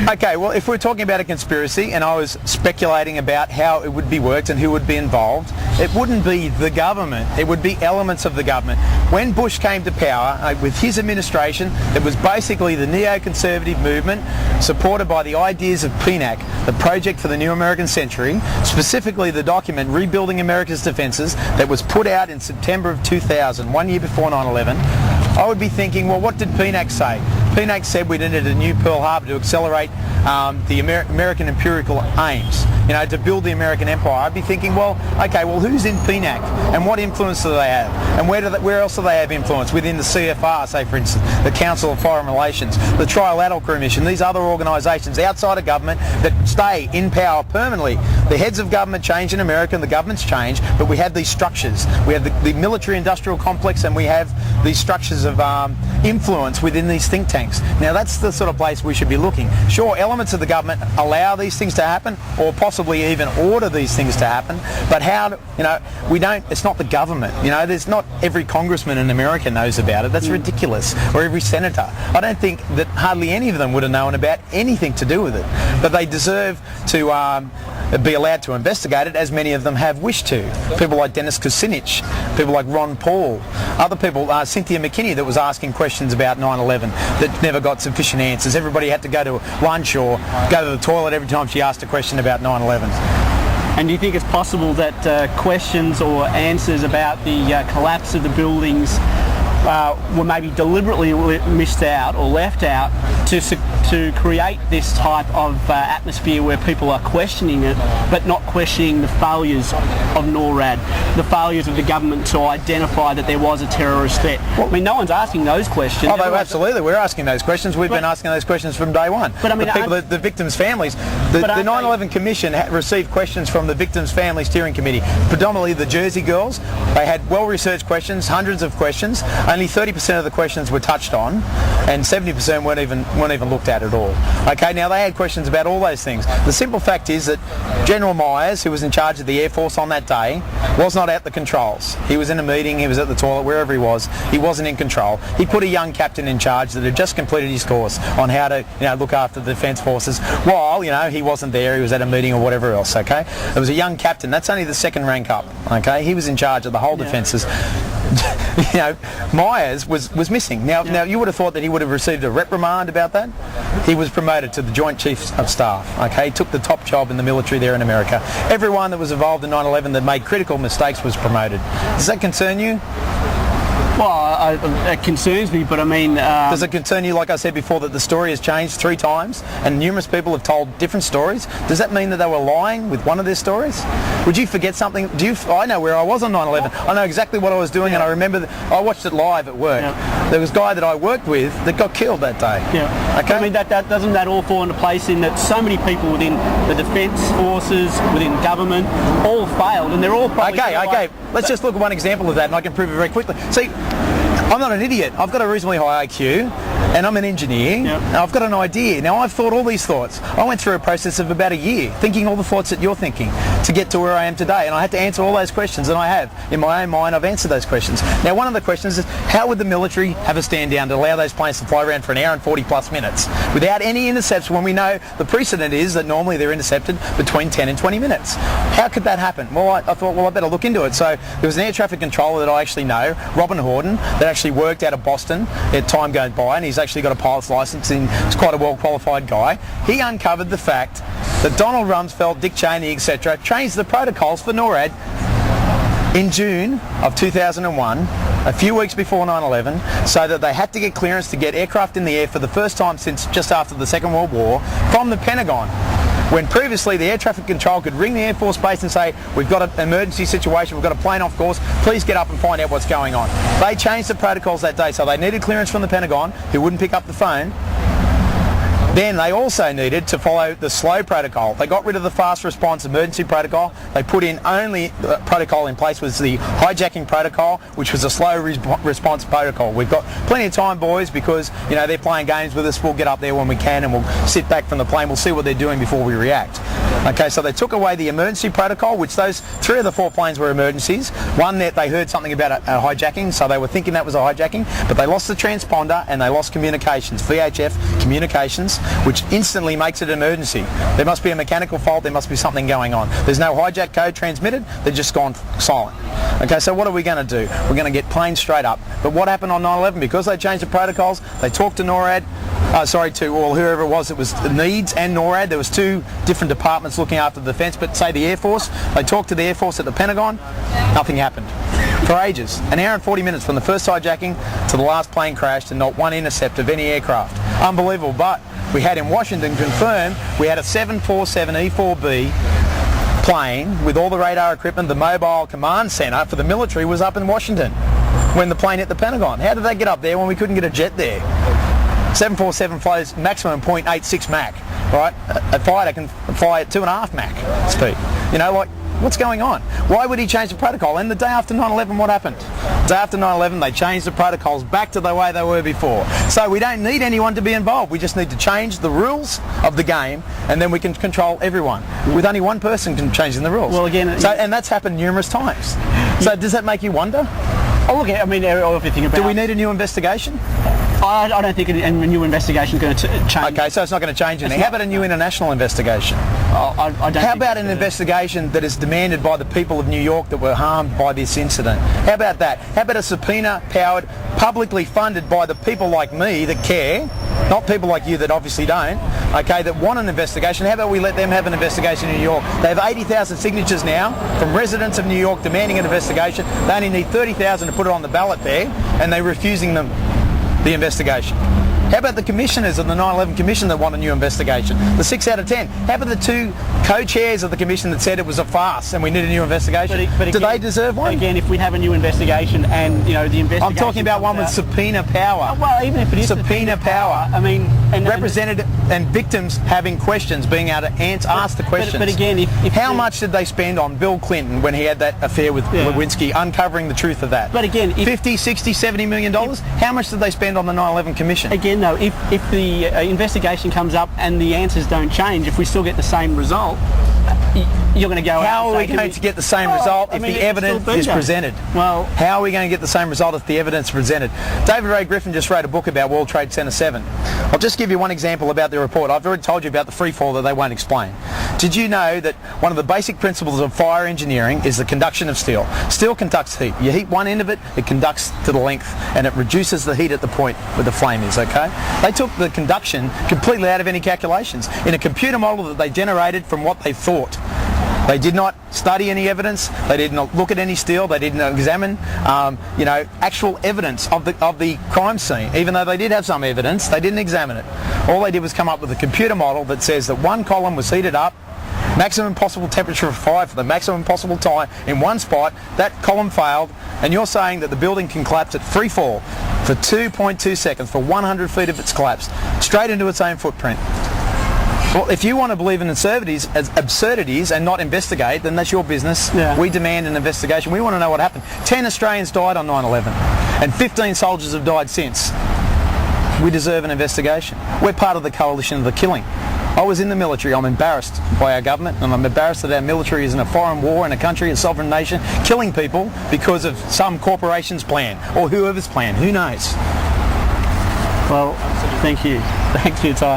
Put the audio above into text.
Okay, well, if we're talking about a conspiracy and I was speculating about how it would be worked and who would be involved, it wouldn't be the government, it would be elements of the government. When Bush came to power, with his administration, it was basically the neoconservative movement supported by the ideas of PNAC, the Project for the New American Century, specifically the document Rebuilding America's Defences that was put out in September of 2000, 1 year before 9/11. I would be thinking, well, what did PNAC say? PNAC said we needed a new Pearl Harbor to accelerate the American empirical aims, to build the American empire. I'd be thinking, well, okay, well, who's in PNAC and what influence do they have? And where else do they have influence? Within the CFR, say, for instance, the Council of Foreign Relations, the Trilateral Commission, these other organisations outside of government that stay in power permanently. The heads of government change in America and the governments change, but we have these structures. We have the military-industrial complex and we have these structures of influence within these think tanks. Now that's the sort of place we should be looking. Sure, elements of the government allow these things to happen or possibly even order these things to happen, but how, we don't, it's not the government. There's not every congressman in America knows about it. That's ridiculous. Or every senator. I don't think that hardly any of them would have known about anything to do with it. But they deserve to be allowed to investigate it, as many of them have wished to. People like Dennis Kucinich, people like Ron Paul, other people, Cynthia McKinney that was asking questions about 9/11 that never got sufficient answers. Everybody had to go to lunch or go to the toilet every time she asked a question about 9/11. And do you think it's possible that questions or answers about the collapse of the buildings were maybe deliberately missed out or left out to create this type of atmosphere where people are questioning it, but not questioning the failures of NORAD, the failures of the government to identify that there was a terrorist threat? Well, I mean, no one's asking those questions. Oh, absolutely, we're asking those questions. We've been asking those questions from day one. But I mean, the victims' families. The 9/11 Commission received questions from the Victims' Family Steering Committee, predominantly the Jersey girls. They had well-researched questions, hundreds of questions. Only 30% of the questions were touched on, and 70% weren't even looked at all. Okay, now they had questions about all those things. The simple fact is that General Myers, who was in charge of the Air Force on that day, was not at the controls. He was in a meeting, he was at the toilet, wherever he wasn't in control. He put a young captain in charge that had just completed his course on how to look after the defence forces while he wasn't there, he was at a meeting or whatever else. Okay, it was a young captain. That's only the second rank up. Okay, he was in charge of the whole defences. Myers was missing. Now you would have thought that he would have received a reprimand about that. He was promoted to the Joint Chiefs of Staff. Okay, he took the top job in the military there in America. Everyone that was involved in 9/11 that made critical mistakes was promoted. Does that concern you? Well, it concerns me, but I mean... Does it concern you, like I said before, that the story has changed 3 times and numerous people have told different stories? Does that mean that they were lying with one of their stories? Would you forget something? I know where I was on 9/11. I know exactly what I was doing, and I remember I watched it live at work. Yeah. There was a guy that I worked with that got killed that day. Yeah. Okay. I mean, doesn't that all fall into place in that so many people within the defence forces, within government, all failed, and they're all probably... Okay. Let's just look at one example of that, and I can prove it very quickly. See, I'm not an idiot. I've got a reasonably high IQ, and I'm an engineer, and I've got an idea. Now, I've thought all these thoughts. I went through a process of about a year, thinking all the thoughts that you're thinking to get to where I am today, and I had to answer all those questions, and I have. In my own mind, I've answered those questions. Now, one of the questions is, how would the military have a stand down to allow those planes to fly around for an hour and 40 plus minutes without any intercepts when we know the precedent is that normally they're intercepted between 10 and 20 minutes? How could that happen? Well, I thought, I better look into it. So there was an air traffic controller that I actually know, Robin Horton, that actually worked out of Boston at time going by, and he's actually got a pilot's license, and he's quite a well-qualified guy. He uncovered the fact that Donald Rumsfeld, Dick Cheney, etc. changed the protocols for NORAD in June of 2001, a few weeks before 9/11, so that they had to get clearance to get aircraft in the air for the first time since just after the Second World War from the Pentagon. When previously the air traffic control could ring the Air Force Base and say, we've got an emergency situation, we've got a plane off course, please get up and find out what's going on. They changed the protocols that day, so they needed clearance from the Pentagon, who wouldn't pick up the phone. Then they also needed to follow the slow protocol. They got rid of the fast response emergency protocol. They put in only the protocol in place was the hijacking protocol, which was a slow response protocol. We've got plenty of time, boys, because they're playing games with us. We'll get up there when we can and we'll sit back from the plane. We'll see what they're doing before we react. Okay, so they took away the emergency protocol, which those 3 of the 4 planes were emergencies. One that they heard something about a hijacking, so they were thinking that was a hijacking, but they lost the transponder and they lost communications, VHF communications. which instantly makes it an emergency. There must be a mechanical fault, there must be something going on. There's no hijack code transmitted, they've just gone silent. Okay, so what are we going to do? We're going to get planes straight up. But what happened on 9/11? Because they changed the protocols, they talked to NORAD, or whoever it was NEEDS and NORAD. There was two different departments looking after the defence, but say the Air Force, they talked to the Air Force at the Pentagon, nothing happened. For ages. An hour and 40 minutes from the first hijacking to the last plane crash and not one intercept of any aircraft. Unbelievable. But we had in Washington confirmed we had a 747 E-4B plane with all the radar equipment. The mobile command centre for the military was up in Washington when the plane hit the Pentagon. How did they get up there when we couldn't get a jet there? 747 flies maximum 0.86 Mach, right? A fighter can fly at 2.5 Mach speed. You know, like, what's going on? Why would he change the protocol? And the day after 9/11, what happened? The day after 9/11, they changed the protocols back to the way they were before. So we don't need anyone to be involved. We just need to change the rules of the game, and then we can control everyone. With only one person changing the rules. Well, again, and that's happened numerous times. So does that make you wonder? Oh, look, I mean, everything about... Do we need a new investigation? I don't think a new investigation is going to change. Okay, so it's not going to change anything. How about a new international investigation? I don't How about an investigation that is demanded by the people of New York that were harmed by this incident? How about that? How about a subpoena powered, publicly funded by the people like me that care, not people like you that obviously don't, okay, that want an investigation? How about we let them have an investigation in New York? They have 80,000 signatures now from residents of New York demanding an investigation. They only need 30,000 to put it on the ballot there, and they're refusing them the investigation. How about the commissioners of the 9/11 Commission that want a new investigation? The 6 out of 10. How about the two co-chairs of the commission that said it was a farce and we need a new investigation? But do they deserve one? Again, if we have a new investigation and, you know, the investigation... I'm talking about one with subpoena power. Well, even if it is subpoena power. I mean... Represented and victims having questions, being able to ask the questions. But again, if how much did they spend on Bill Clinton when he had that affair with Lewinsky, uncovering the truth of that? But again... 50, 60, 70 million dollars? How much did they spend on the 9/11 Commission? Again, though, if the investigation comes up and the answers don't change, if we still get the same result, you're going to go out. How are we going to get the same result if the evidence is presented? Well, how are we going to get the same result if the evidence is presented? David Ray Griffin just wrote a book about World Trade Center 7. I'll just give you one example about the report. I've already told you about the free fall that they won't explain. Did you know that one of the basic principles of fire engineering is the conduction of steel? Steel conducts heat. You heat one end of it, it conducts to the length, and it reduces the heat at the point where the flame is, okay? They took the conduction completely out of any calculations in a computer model that they generated from what they thought. They did not study any evidence. They did not look at any steel. They didn't examine, actual evidence of the crime scene. Even though they did have some evidence, they didn't examine it. All they did was come up with a computer model that says that one column was heated up, maximum possible temperature of fire for the maximum possible time in one spot. That column failed, and you're saying that the building can collapse at free fall for 2.2 seconds for 100 feet of its collapse, straight into its own footprint. Well, if you want to believe in absurdities and not investigate, then that's your business. Yeah. We demand an investigation. We want to know what happened. 10 Australians died on 9/11 and 15 soldiers have died since. We deserve an investigation. We're part of the coalition of the killing. I was in the military. I'm embarrassed by our government, and I'm embarrassed that our military is in a foreign war in a country, a sovereign nation, killing people because of some corporation's plan or whoever's plan. Who knows? Well, thank you. Thanks for your time.